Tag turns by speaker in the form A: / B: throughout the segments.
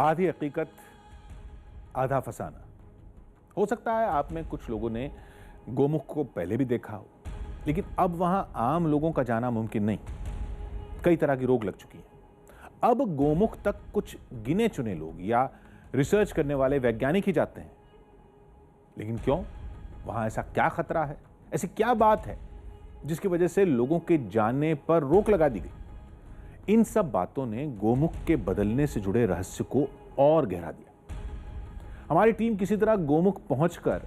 A: आधी हकीकत आधा फसाना। हो सकता है आप में कुछ लोगों ने गोमुख को पहले भी देखा हो, लेकिन अब वहां आम लोगों का जाना मुमकिन नहीं। कई तरह की रोक लग चुकी है। अब गोमुख तक कुछ गिने चुने लोग या रिसर्च करने वाले वैज्ञानिक ही जाते हैं। लेकिन क्यों? वहां ऐसा क्या खतरा है, ऐसी क्या बात है जिसकी वजह से लोगों के जाने पर रोक लगा दी गई? इन सब बातों ने गोमुख के बदलने से जुड़े रहस्य को और गहरा दिया। हमारी टीम किसी तरह गोमुख पहुंचकर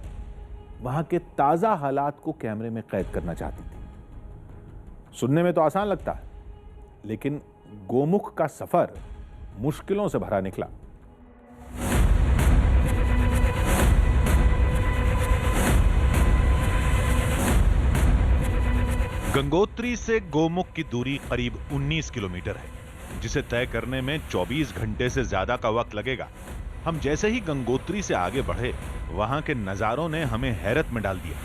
A: वहां के ताजा हालात को कैमरे में कैद करना चाहती थी। सुनने में तो आसान लगता है, लेकिन गोमुख का सफर मुश्किलों से भरा निकला।
B: गंगोत्री से गोमुख की दूरी करीब 19 किलोमीटर है, जिसे तय करने में 24 घंटे से ज्यादा का वक्त लगेगा। हम जैसे ही गंगोत्री से आगे बढ़े, वहां के नजारों ने हमें हैरत में डाल दिया।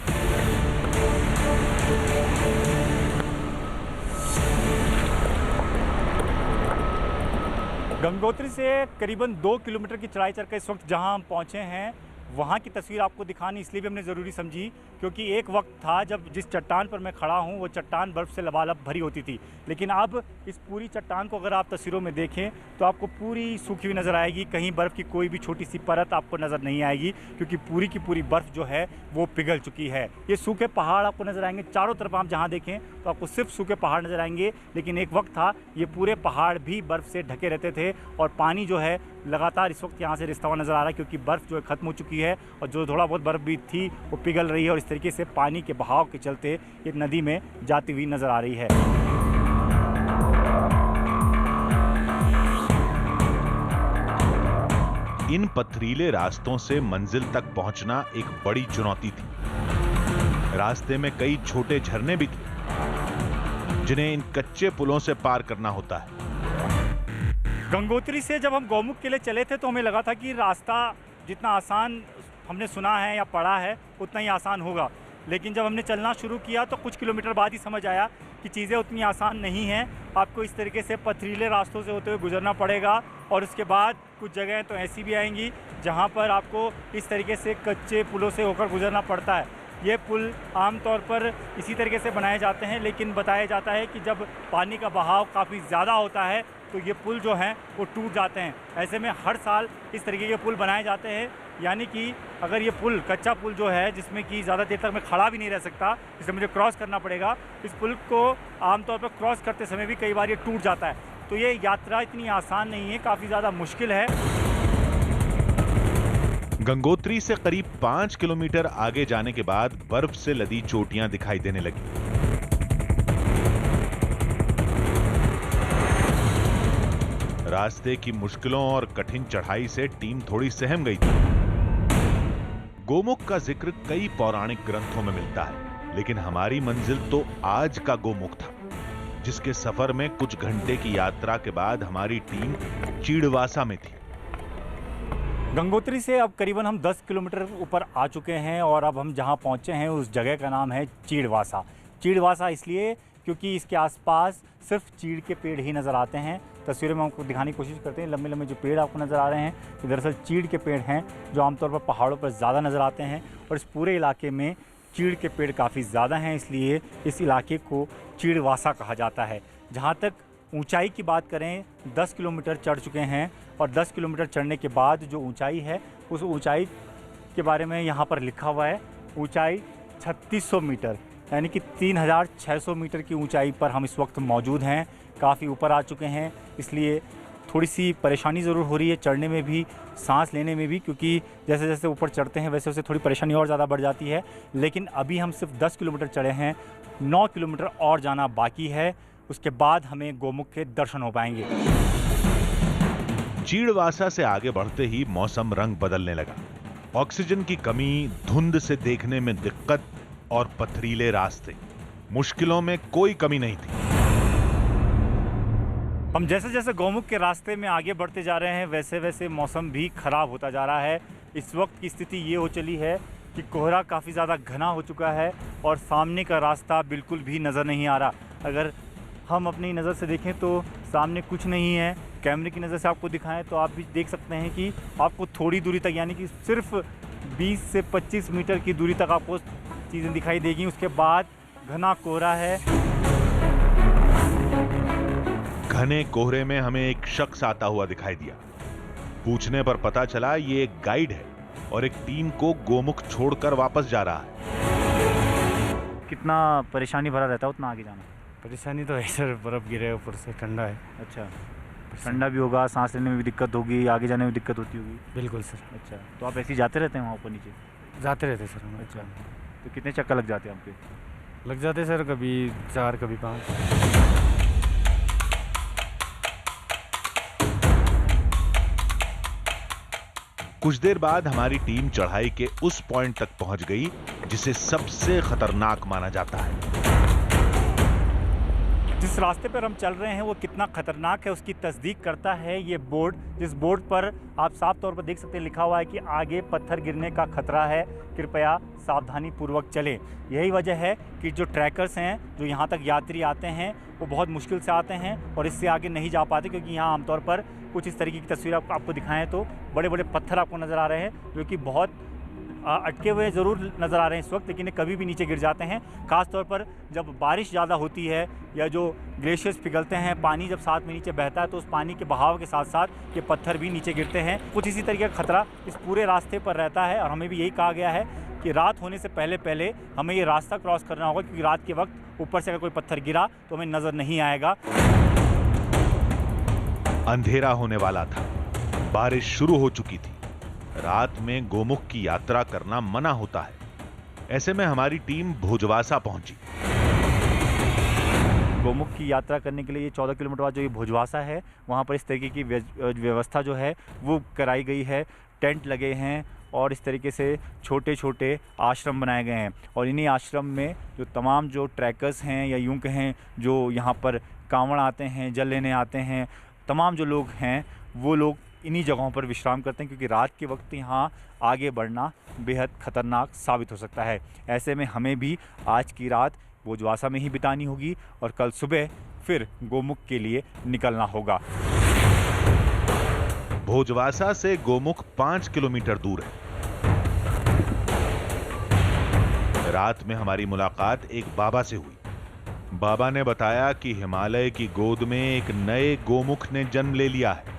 C: गंगोत्री से करीबन 2 किलोमीटर की चढ़ाई चढ़कर इस वक्त जहां हम पहुंचे हैं, वहाँ की तस्वीर आपको दिखानी इसलिए भी हमने ज़रूरी समझी क्योंकि एक वक्त था जब जिस चट्टान पर मैं खड़ा हूँ वो चट्टान बर्फ़ से लबालब भरी होती थी। लेकिन अब इस पूरी चट्टान को अगर आप तस्वीरों में देखें तो आपको पूरी सूखी हुई नज़र आएगी। कहीं बर्फ़ की कोई भी छोटी सी परत आपको नज़र नहीं आएगी क्योंकि पूरी की पूरी बर्फ़ जो है वो पिघल चुकी है। ये सूखे पहाड़ आपको नज़र आएंगे, चारों तरफ आप जहाँ देखें तो आपको सिर्फ सूखे पहाड़ नज़र आएंगे। लेकिन एक वक्त था ये पूरे पहाड़ भी बर्फ़ से ढके रहते थे और पानी जो है लगातार इस वक्त यहाँ से रिसता हुआ नज़र आ रहा है क्योंकि बर्फ़ जो है ख़त्म हो चुकी है और जो थोड़ा बहुत बर्फ़ भी थी वो पिघल रही है और इस तरीके से पानी के बहाव के चलते ये नदी में जाती हुई नज़र आ रही है।
B: इन पथरीले रास्तों से मंजिल तक पहुंचना एक बड़ी चुनौती थी। रास्ते में कई छोटे झरने भी थे जिन्हें इन कच्चे पुलों से पार करना होता है।
C: गंगोत्री से जब हम गौमुख के लिए चले थे तो हमें लगा था कि रास्ता जितना आसान हमने सुना है या पढ़ा है उतना ही आसान होगा, लेकिन जब हमने चलना शुरू किया तो कुछ किलोमीटर बाद ही समझ आया कि चीज़ें उतनी आसान नहीं हैं। आपको इस तरीके से पथरीले रास्तों से होते हुए गुजरना पड़ेगा और उसके बाद कुछ जगहें तो ऐसी भी आएंगी जहां पर आपको इस तरीके से कच्चे पुलों से होकर गुजरना पड़ता है। ये पुल आमतौर पर इसी तरीके से बनाए जाते हैं, लेकिन बताया जाता है कि जब पानी का बहाव काफ़ी ज़्यादा होता है तो ये पुल जो हैं वो टूट जाते हैं। ऐसे में हर साल इस तरीके के पुल बनाए जाते हैं, यानी कि अगर ये पुल कच्चा पुल जो है जिसमें कि ज़्यादा देर तक मैं खड़ा भी नहीं रह सकता, इसे मुझे क्रॉस करना पड़ेगा, इस पुल को आमतौर पर क्रॉस करते समय भी कई बार ये टूट जाता है। तो ये यात्रा इतनी आसान नहीं है, काफ़ी ज़्यादा मुश्किल है।
B: गंगोत्री से करीब 5 किलोमीटर आगे जाने के बाद बर्फ से लदी चोटियां दिखाई देने लगी। रास्ते की मुश्किलों और कठिन चढ़ाई से टीम थोड़ी सहम गई थी। गोमुख का जिक्र कई पौराणिक ग्रंथों में मिलता है, लेकिन हमारी मंजिल तो आज का गोमुख था, जिसके सफर में कुछ घंटे की यात्रा के बाद हमारी टीम चीड़वासा में थी।
C: गंगोत्री से अब करीबन हम 10 किलोमीटर ऊपर आ चुके हैं और अब हम जहां पहुंचे हैं उस जगह का नाम है चीड़वासा। चीड़वासा इसलिए क्योंकि इसके आसपास सिर्फ चीड़ के पेड़ ही नज़र आते हैं। तस्वीरों में आपको दिखाने की कोशिश करते हैं। लंबे लंबे जो पेड़ आपको नज़र आ रहे हैं ये दरअसल चीड़ के पेड़ हैं जो आमतौर पर पहाड़ों पर ज़्यादा नज़र आते हैं और इस पूरे इलाके में चीड़ के पेड़ काफ़ी ज़्यादा हैं, इसलिए इस इलाके को चीड़वासा कहा जाता है। जहाँ तक ऊंचाई की बात करें, 10 किलोमीटर चढ़ चुके हैं और 10 किलोमीटर चढ़ने के बाद जो ऊंचाई है उस ऊंचाई के बारे में यहाँ पर लिखा हुआ है। ऊंचाई 3600 मीटर यानी कि 3600 मीटर की ऊंचाई पर हम इस वक्त मौजूद हैं। काफ़ी ऊपर आ चुके हैं, इसलिए थोड़ी सी परेशानी ज़रूर हो रही है चढ़ने में भी, सांस लेने में भी, क्योंकि जैसे जैसे ऊपर चढ़ते हैं वैसे वैसे थोड़ी परेशानी और ज़्यादा बढ़ जाती है। लेकिन अभी हम सिर्फ 10 किलोमीटर चढ़े हैं, 9 किलोमीटर और जाना बाकी है, उसके बाद हमें गोमुख के दर्शन हो पाएंगे।
B: चीड़वासा से आगे बढ़ते ही मौसम रंग बदलने लगा। ऑक्सीजन की कमी, धुंध से देखने में दिक्कत और पथरीले रास्ते, मुश्किलों में कोई कमी नहीं थी।
C: हम जैसे जैसे गोमुख के रास्ते में आगे बढ़ते जा रहे हैं वैसे वैसे मौसम भी ख़राब होता जा रहा है। इस वक्त की स्थिति ये हो चली है कि कोहरा काफ़ी ज़्यादा घना हो चुका है और सामने का रास्ता बिल्कुल भी नज़र नहीं आ रहा। अगर हम अपनी नज़र से देखें तो सामने कुछ नहीं है। कैमरे की नज़र से आपको दिखाएं तो आप भी देख सकते हैं कि आपको थोड़ी दूरी तक, यानी कि सिर्फ 20 से 25 मीटर की दूरी तक आपको चीज़ें दिखाई देगी। उसके बाद घना कोहरा है।
B: घने कोहरे में हमें एक शख्स आता हुआ दिखाई दिया। पूछने पर पता चला ये एक गाइड है और एक टीम को गोमुख छोड़कर वापस जा रहा है।
C: कितना परेशानी भरा रहता है उतना आगे जाना?
D: परेशानी तो है सर, बर्फ़ गिरे ऊपर से, ठंडा है।
C: अच्छा, ठंडा भी होगा, सांस लेने में भी दिक्कत होगी, आगे जाने में दिक्कत होती होगी।
D: बिल्कुल सर।
C: अच्छा, तो आप ऐसे ही जाते रहते हैं वहाँ ऊपर नीचे?
D: जाते रहते सर हम।
C: अच्छा, तो कितने चक्कर लग जाते हैं आपके?
D: लग जाते सर, कभी 4 कभी 5।
B: कुछ देर बाद हमारी टीम चढ़ाई के उस पॉइंट तक पहुंच गई जिसे सबसे खतरनाक माना जाता है।
C: जिस रास्ते पर हम चल रहे हैं वो कितना खतरनाक है उसकी तस्दीक करता है ये बोर्ड, जिस बोर्ड पर आप साफ तौर पर देख सकते हैं लिखा हुआ है कि आगे पत्थर गिरने का खतरा है, कृपया सावधानी पूर्वक चलें। यही वजह है कि जो ट्रैकर्स हैं, जो यहाँ तक यात्री आते हैं, वो बहुत मुश्किल से आते हैं और इससे आगे नहीं जा पाते, क्योंकि यहाँ आमतौर पर कुछ इस तरीके की तस्वीर आपको दिखाएं तो बड़े बड़े पत्थर आपको नज़र आ रहे हैं जो कि बहुत अटके हुए ज़रूर नज़र आ रहे हैं इस वक्त, लेकिन ये कभी भी नीचे गिर जाते हैं। ख़ास तौर पर जब बारिश ज़्यादा होती है या जो ग्लेशियर्स पिघलते हैं, पानी जब साथ में नीचे बहता है तो उस पानी के बहाव के साथ साथ ये पत्थर भी नीचे गिरते हैं। कुछ इसी तरीके का खतरा इस पूरे रास्ते पर रहता है और हमें भी यही कहा गया है कि रात होने से पहले पहले हमें ये रास्ता क्रॉस करना होगा, क्योंकि रात के वक्त ऊपर से अगर कोई पत्थर गिरा तो हमें नज़र नहीं आएगा।
B: अंधेरा होने वाला था, बारिश शुरू हो चुकी थी। रात में गोमुख की यात्रा करना मना होता है। ऐसे में हमारी टीम भोजवासा पहुंची।
C: गोमुख की यात्रा करने के लिए ये 14 किलोमीटर बाद जो ये भोजवासा है, वहाँ पर इस तरीके की व्यवस्था जो है वो कराई गई है। टेंट लगे हैं और इस तरीके से छोटे छोटे आश्रम बनाए गए हैं और इन्हीं आश्रम में जो तमाम जो ट्रैकर्स हैं या यूं कहें जो यहाँ पर कांवड़ आते हैं, जल लेने आते हैं, तमाम जो लोग हैं वो लोग इन्हीं जगहों पर विश्राम करते हैं, क्योंकि रात के वक्त यहाँ आगे बढ़ना बेहद ख़तरनाक साबित हो सकता है। ऐसे में हमें भी आज की रात भोजवासा में ही बितानी होगी और कल सुबह फिर गोमुख के लिए निकलना होगा।
B: भोजवासा से गोमुख 5 किलोमीटर दूर है। रात में हमारी मुलाकात एक बाबा से हुई। बाबा ने बताया कि हिमालय की गोद में एक नए गोमुख ने जन्म ले लिया है।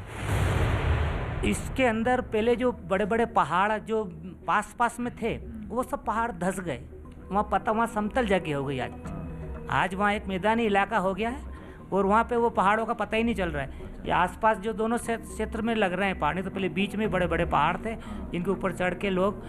E: इसके अंदर पहले जो बड़े बड़े पहाड़ जो पास पास में थे वो सब पहाड़ धंस गए, वहाँ समतल जगह हो गई। आज वहाँ एक मैदानी इलाका हो गया है और वहाँ पे वो पहाड़ों का पता ही नहीं चल रहा है। ये आसपास जो दोनों क्षेत्र में लग रहे हैं पहाड़, तो पहले बीच में बड़े बड़े पहाड़ थे जिनके ऊपर चढ़ के लोग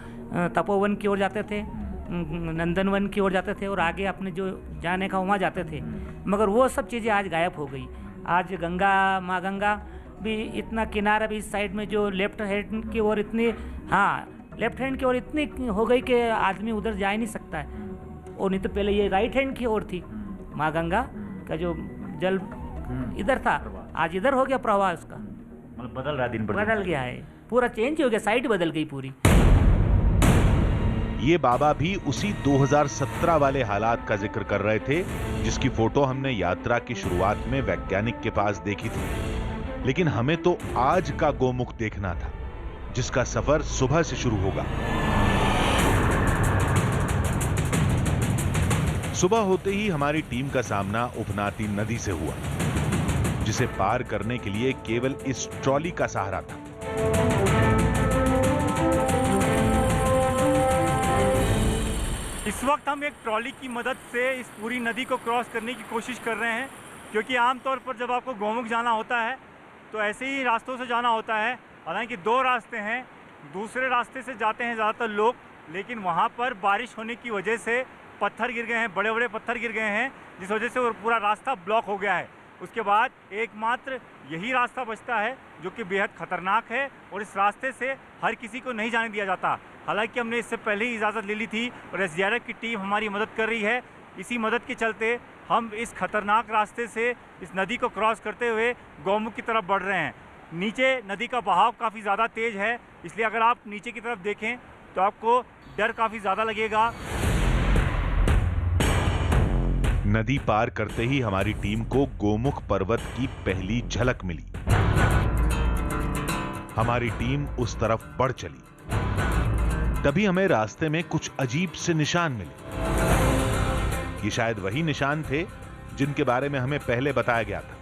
E: तपोवन की ओर जाते थे, नंदनवन की ओर जाते थे और आगे अपने जो जाने का वहाँ जाते थे, मगर वो सब चीज़ें आज गायब हो गई। आज गंगा, माँ गंगा भी इतना किनारा भी इस साइड में जो लेफ्ट हैंड की ओर इतनी, लेफ्ट हैंड की ओर इतनी हो गई कि आदमी उधर जा ही नहीं सकता है। और नहीं तो पहले ये राइट हैंड की ओर थी, माँ गंगा का जो जल इधर था, आज इधर हो गया प्रवाह उसका।
C: मतलब बदल रहा है दिन पर दिन।
E: बदल गया है, पूरा चेंज हो गया, साइड बदल गई पूरी।
B: ये बाबा भी उसी 2017 वाले हालात का जिक्र कर रहे थे जिसकी फोटो हमने यात्रा की शुरुआत में वैज्ञानिक के पास देखी थी। लेकिन हमें तो आज का गोमुख देखना था जिसका सफर सुबह से शुरू होगा। सुबह होते ही हमारी टीम का सामना उपनाती नदी से हुआ, जिसे पार करने के लिए केवल इस ट्रॉली का सहारा था।
C: इस वक्त हम एक ट्रॉली की मदद से इस पूरी नदी को क्रॉस करने की कोशिश कर रहे हैं, क्योंकि आमतौर पर जब आपको गोमुख जाना होता है तो ऐसे ही रास्तों से जाना होता है। हालांकि 2 रास्ते हैं, दूसरे रास्ते से जाते हैं ज़्यादातर लोग, लेकिन वहाँ पर बारिश होने की वजह से पत्थर गिर गए हैं, बड़े बड़े पत्थर गिर गए हैं, जिस वजह से वो पूरा रास्ता ब्लॉक हो गया है। उसके बाद एकमात्र यही रास्ता बचता है जो कि बेहद ख़तरनाक है और इस रास्ते से हर किसी को नहीं जाने दिया जाता। हालांकि हमने इससे पहले ही इजाज़त ले ली थी और एसडीआरएफ की टीम हमारी मदद कर रही है। इसी मदद के चलते हम इस खतरनाक रास्ते से इस नदी को क्रॉस करते हुए गोमुख की तरफ बढ़ रहे हैं। नीचे नदी का बहाव काफ़ी ज़्यादा तेज़ है, इसलिए अगर आप नीचे की तरफ देखें तो आपको डर काफ़ी ज़्यादा लगेगा।
B: नदी पार करते ही हमारी टीम को गोमुख पर्वत की पहली झलक मिली। हमारी टीम उस तरफ बढ़ चली। तभी हमें रास्ते में कुछ अजीब से निशान मिले। ये शायद वही निशान थे जिनके बारे में हमें पहले बताया गया था।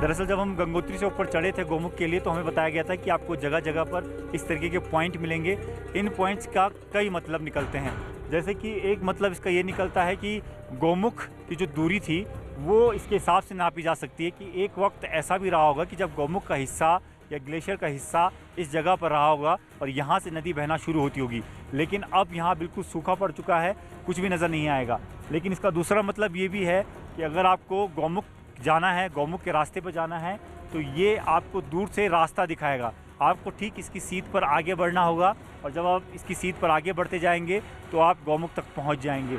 C: दरअसल जब हम गंगोत्री से ऊपर चढ़े थे गोमुख के लिए, तो हमें बताया गया था कि आपको जगह जगह पर इस तरीके के पॉइंट मिलेंगे। इन पॉइंट्स का कई मतलब निकलते हैं। जैसे कि एक मतलब इसका ये निकलता है कि गोमुख की जो दूरी थी वो इसके हिसाब से नापी जा सकती है कि एक वक्त ऐसा भी रहा होगा कि जब गोमुख का हिस्सा या ग्लेशियर का हिस्सा इस जगह पर रहा होगा और यहाँ से नदी बहना शुरू होती होगी। लेकिन अब यहाँ बिल्कुल सूखा पड़ चुका है, कुछ भी नज़र नहीं आएगा। लेकिन इसका दूसरा मतलब ये भी है कि अगर आपको गोमुख जाना है, गोमुख के रास्ते पर जाना है, तो ये आपको दूर से रास्ता दिखाएगा। आपको ठीक इसकी सीध पर आगे बढ़ना होगा और जब आप इसकी सीध पर आगे बढ़ते जाएंगे तो आप गोमुख तक पहुंच जाएंगे।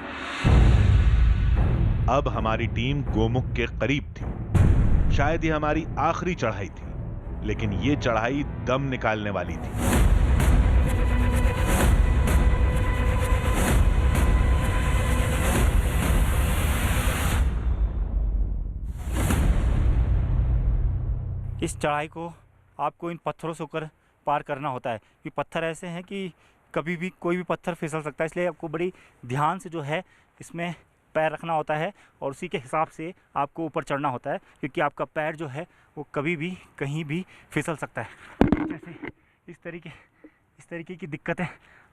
B: अब हमारी टीम गोमुख के करीब थी। शायद ये हमारी आखिरी चढ़ाई थी, लेकिन ये चढ़ाई दम निकालने वाली थी।
C: इस चढ़ाई को आपको इन पत्थरों से होकर पार करना होता है। ये पत्थर ऐसे हैं कि कभी भी कोई भी पत्थर फिसल सकता है, इसलिए आपको बड़ी ध्यान से जो है इसमें पैर रखना होता है और उसी के हिसाब से आपको ऊपर चढ़ना होता है, क्योंकि आपका पैर जो है वो कभी भी कहीं भी फिसल सकता है। जैसे इस तरीके की दिक्कतें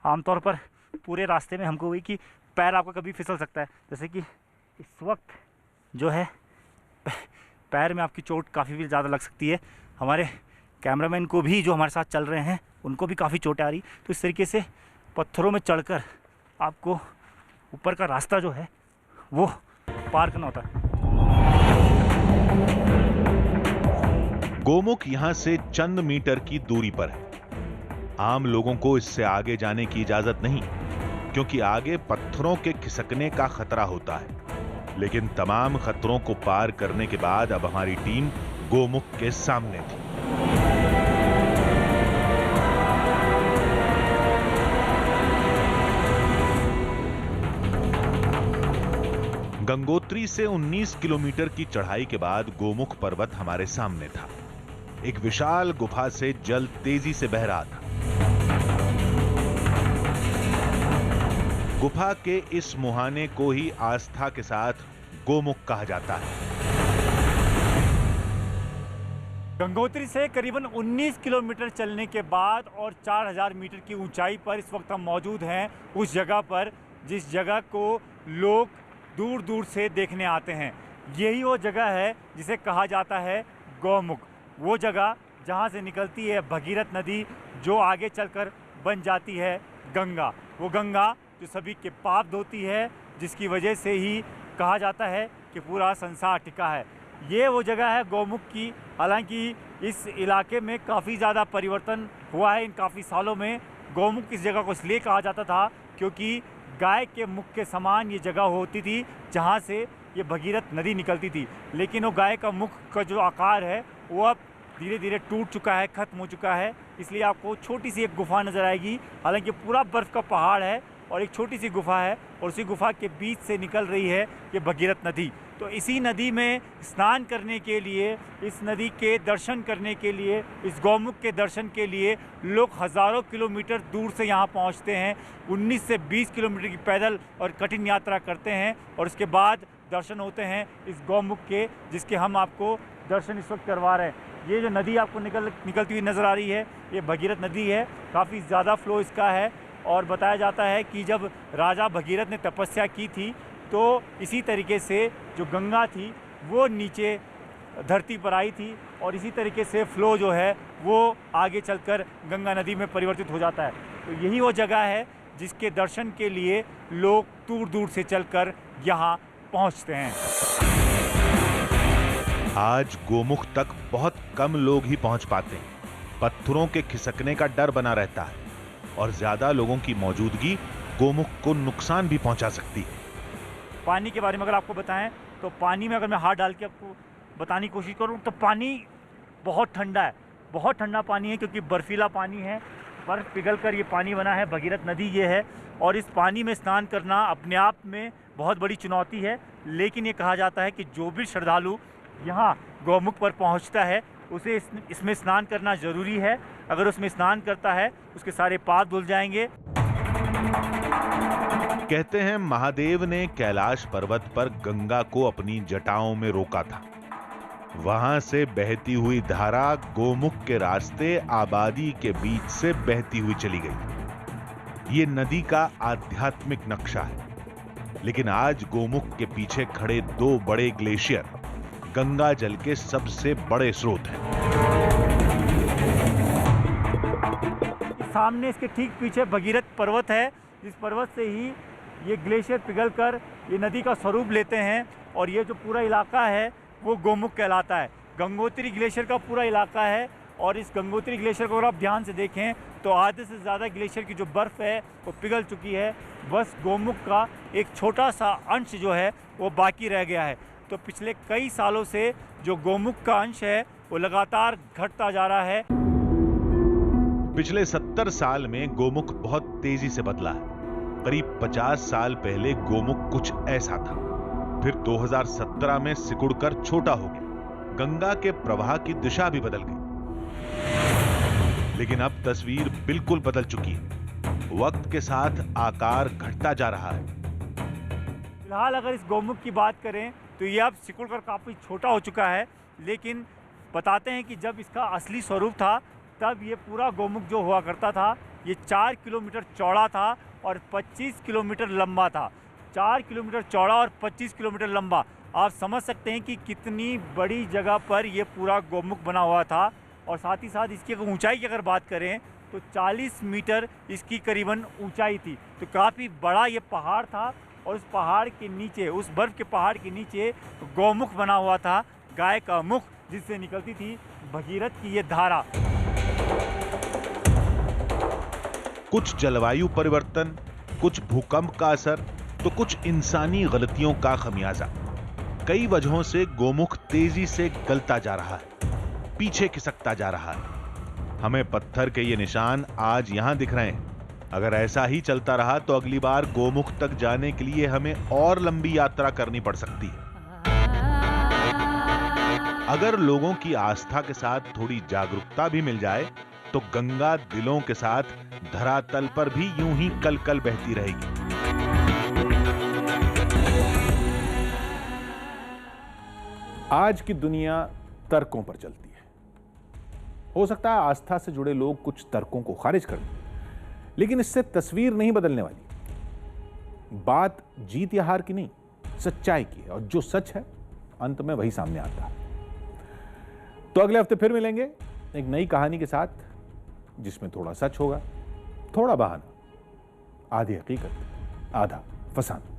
C: आमतौर पर पूरे रास्ते में हमको हुई कि पैर आपका कभी फिसल सकता है। जैसे कि इस वक्त जो है पैर में आपकी चोट काफ़ी भी ज़्यादा लग सकती है। हमारे कैमरामैन को भी, जो हमारे साथ चल रहे हैं, उनको भी काफ़ी चोटें आ रही। तो इस तरीके से पत्थरों में चढ़कर आपको ऊपर का रास्ता जो है वो पार करना होता है।
B: गोमुख यहां से चंद मीटर की दूरी पर है। आम लोगों को इससे आगे जाने की इजाजत नहीं, क्योंकि आगे पत्थरों के खिसकने का खतरा होता है। लेकिन तमाम खतरों को पार करने के बाद अब हमारी टीम गोमुख के सामने थी। गंगोत्री से 19 किलोमीटर की चढ़ाई के बाद गोमुख पर्वत हमारे सामने था। एक विशाल गुफा से जल तेजी से बह रहा था। गुफा के इस मुहाने को ही आस्था के साथ गोमुख कहा जाता है।
C: गंगोत्री से करीबन 19 किलोमीटर चलने के बाद और 4000 मीटर की ऊंचाई पर इस वक्त हम मौजूद हैं, उस जगह पर जिस जगह को लोग दूर दूर से देखने आते हैं। यही वो जगह है जिसे कहा जाता है गौमुख। वो जगह जहाँ से निकलती है भगीरथ नदी, जो आगे चलकर बन जाती है गंगा। वो गंगा जो सभी के पाप धोती है, जिसकी वजह से ही कहा जाता है कि पूरा संसार टिका है। ये वो जगह है गौमुख की। हालांकि इस इलाके में काफ़ी ज़्यादा परिवर्तन हुआ है इन काफ़ी सालों में। गौमुख इस जगह को इसलिए कहा जाता था क्योंकि गाय के मुख के समान ये जगह होती थी जहाँ से ये भगीरथ नदी निकलती थी। लेकिन वो गाय का मुख का जो आकार है वो अब धीरे धीरे टूट चुका है, ख़त्म हो चुका है। इसलिए आपको छोटी सी एक गुफा नज़र आएगी। हालांकि पूरा बर्फ़ का पहाड़ है और एक छोटी सी गुफा है और उसी गुफा के बीच से निकल रही है ये भगीरथ नदी। तो इसी नदी में स्नान करने के लिए, इस नदी के दर्शन करने के लिए, इस गौमुख के दर्शन के लिए लोग हज़ारों किलोमीटर दूर से यहाँ पहुँचते हैं। 19 से 20 किलोमीटर की पैदल और कठिन यात्रा करते हैं और उसके बाद दर्शन होते हैं इस गौमुख के, जिसके हम आपको दर्शन इस वक्त करवा रहे हैं। ये जो नदी आपको निकलती हुई नज़र आ रही है, ये भगीरथ नदी है। काफ़ी ज़्यादा फ्लो इसका है और बताया जाता है कि जब राजा भगीरथ ने तपस्या की थी तो इसी तरीके से जो गंगा थी वो नीचे धरती पर आई थी और इसी तरीके से फ्लो जो है वो आगे चलकर गंगा नदी में परिवर्तित हो जाता है। तो यही वो जगह है जिसके दर्शन के लिए लोग दूर दूर से चलकर यहाँ पहुँचते हैं।
B: आज गोमुख तक बहुत कम लोग ही पहुंच पाते हैं। पत्थरों के खिसकने का डर बना रहता है और ज्यादा लोगों की मौजूदगी गोमुख को नुकसान भी पहुंचा सकती है।
C: पानी के बारे में अगर आपको बताएं तो पानी में अगर मैं हाथ डाल के आपको बताने की कोशिश करूं तो पानी बहुत ठंडा है, बहुत ठंडा पानी है, क्योंकि बर्फीला पानी है। बर्फ़ पिघल कर ये पानी बना है, भगीरथ नदी ये है। और इस पानी में स्नान करना अपने आप में बहुत बड़ी चुनौती है, लेकिन ये कहा जाता है कि जो भी श्रद्धालु यहाँ गौमुख पर पहुँचता है उसे इसमें स्नान करना ज़रूरी है। अगर उसमें स्नान करता है उसके सारे पाप धुल जाएंगे।
B: कहते हैं महादेव ने कैलाश पर्वत पर गंगा को अपनी जटाओं में रोका था। वहां से बहती हुई धारा गोमुख के रास्ते आबादी के बीच से बहती हुई चली गई। ये नदी का आध्यात्मिक नक्शा है। लेकिन आज गोमुख के पीछे खड़े 2 बड़े ग्लेशियर गंगा जल के सबसे बड़े स्रोत हैं।
C: सामने इसके ठीक पीछे भगीरथ पर्वत है। इस पर्वत से ही ये ग्लेशियर पिघलकर ये नदी का स्वरूप लेते हैं और ये जो पूरा इलाका है वो गोमुख कहलाता है। गंगोत्री ग्लेशियर का पूरा इलाका है और इस गंगोत्री ग्लेशियर को अगर आप ध्यान से देखें तो आधे से ज़्यादा ग्लेशियर की जो बर्फ़ है वो पिघल चुकी है। बस गोमुख का एक छोटा सा अंश जो है वो बाकी रह गया है। तो पिछले कई सालों से जो गोमुख का अंश है वो लगातार घटता जा रहा है।
B: पिछले 70 साल में गोमुख बहुत तेजी से बदला है। करीब 50 साल पहले गोमुख कुछ ऐसा था, फिर 2017 में सिकुड़कर छोटा हो गया। गंगा के प्रवाह की दिशा भी बदल गई। लेकिन अब तस्वीर बिल्कुल बदल चुकी है। वक्त के साथ आकार घटता जा रहा है।
C: फिलहाल अगर इस गोमुख की बात करें तो ये अब सिकुड़कर काफ़ी छोटा हो चुका है। लेकिन बताते हैं कि जब इसका असली स्वरूप था तब ये पूरा गोमुख जो हुआ करता था ये 4 किलोमीटर चौड़ा था और 25 किलोमीटर लंबा था। 4 किलोमीटर चौड़ा और 25 किलोमीटर लंबा। आप समझ सकते हैं कि कितनी बड़ी जगह पर ये पूरा गोमुख बना हुआ था। और साथ ही साथ इसकी ऊंचाई की अगर बात करें तो 40 मीटर इसकी करीबन ऊंचाई थी। तो काफ़ी बड़ा ये पहाड़ था और उस पहाड़ के नीचे, उस बर्फ़ के पहाड़ के नीचे गौमुख बना हुआ था, गाय का मुख जिससे निकलती थी भगीरथ की ये धारा।
B: कुछ जलवायु परिवर्तन, कुछ भूकंप का असर, तो कुछ इंसानी गलतियों का खमियाजा। कई वजहों से गोमुख तेजी से गलता जा रहा है, पीछे खिसकता जा रहा है। हमें पत्थर के ये निशान आज यहां दिख रहे हैं। अगर ऐसा ही चलता रहा तो अगली बार गोमुख तक जाने के लिए हमें और लंबी यात्रा करनी पड़ सकती है। अगर लोगों की आस्था के साथ थोड़ी जागरूकता भी मिल जाए तो गंगा दिलों के साथ धरातल पर भी यूं ही कल-कल बहती रहेगी।
A: आज की दुनिया तर्कों पर चलती है। हो सकता है आस्था से जुड़े लोग कुछ तर्कों को खारिज कर दें, लेकिन इससे तस्वीर नहीं बदलने वाली। बात जीत या हार की नहीं, सच्चाई की है, और जो सच है अंत में वही सामने आता है। तो अगले हफ्ते फिर मिलेंगे एक नई कहानी के साथ, जिसमें थोड़ा सच होगा, थोड़ा बहाना, आधी हकीकत, आधा फसाना।